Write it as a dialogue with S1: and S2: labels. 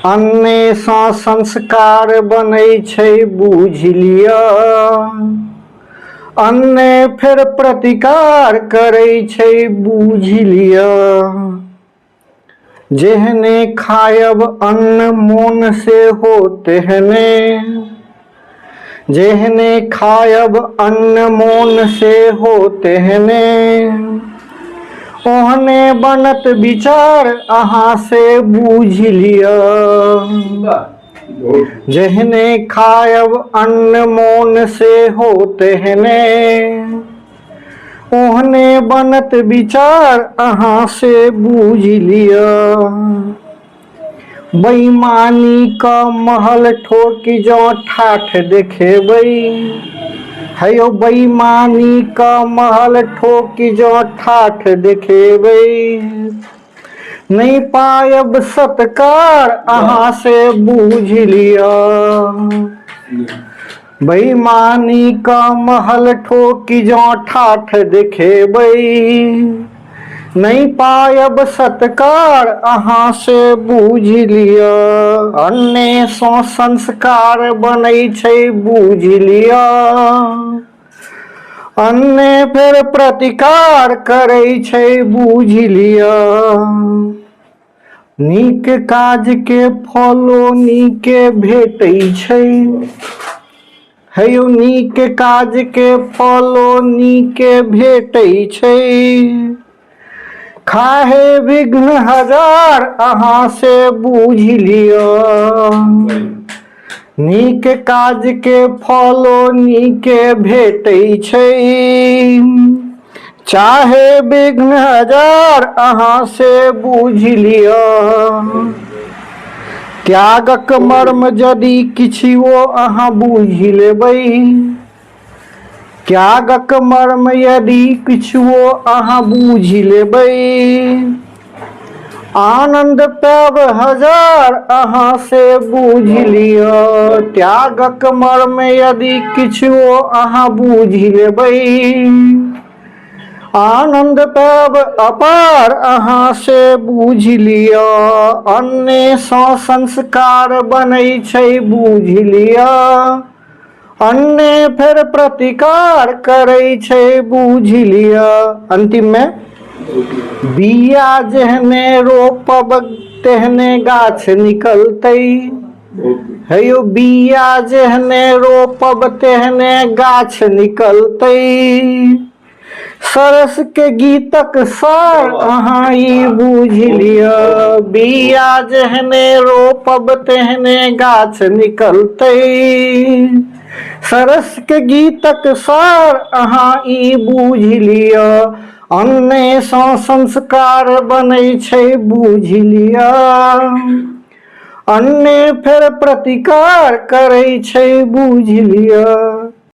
S1: अन्ने सँ संस्कार बनै छै बूझि लिअ। अन्ने फेर प्रतिकार करै छै बूझि लिअ। जेहने खायब अन्न मोन से हो तेहने, जेहने खायब अन्न मोन से हो तेहने, ओहने बनत विचार अहाँ से बूझि लिअ। जेहने खायब अन्न मोन से हो तेहने, ओहने बनत विचार अहाँ से बूझि लिअ। बेईमानी का महल ठोकी जँ ठाठ देखेबै, है यौ बेईमानी का महल ठोकी जँ ठाठ देखेबै, नहीं पायब सत्कार अहाँ से बूझि लिअ। बेईमानी का महल ठोकी जँ ठाठ देखेबै, नहीं पायब सत्कार अहाँ से बूझि लिअ। अन्ने सँ संस्कार बनै छै बूझि लिअ। अन्ने फेर प्रतिकार करै छै बूझि लिअ। नीक काज के फलो नीके भेटै छै, है यौ नीक काज के फलो नीके भेटै छै। खाहे विघ्न हजार अहाँ से बूझि लिअ। नीक काज के फलो नीके भेटै छै। चाहे विघ्न हजार अहाँ से बूझि लिअ। त्यागक मर्म यदि किछुओ अहाँ बूझि लेबै, त्यागक मर्म यदि किछुओ अहाँ बूझि लेबै, आनंद पायब हजार अहाँ से बूझि लिअ। त्यागक मर्म यदि किछुओ अहाँ बूझि लेबै, आनंद पायब अपार अहाँ से बूझि लिअ। अन्ने सँ संस्कार बनै छै बूझि लिअ। अन्ने फेर प्रतिकार करै छै बूझि लिअ। अंतिम में, बिया जेहने रोपब तेहने गाछ निकलतै, है यौ बिया जेहने रोपब तेहने गाछ निकलतै। सरस के गीतक सार अहाँ ई बूझि लिअ। बिया जेहने रोपब तेहने गाछ निकलतै। सरस के गीतक सार अहाँ ई बूझि लिअ। अन्ने सँ संस्कार बनै छै बूझि लिअ। अन्ने फेर प्रतिकार करै छै बूझि लिअ।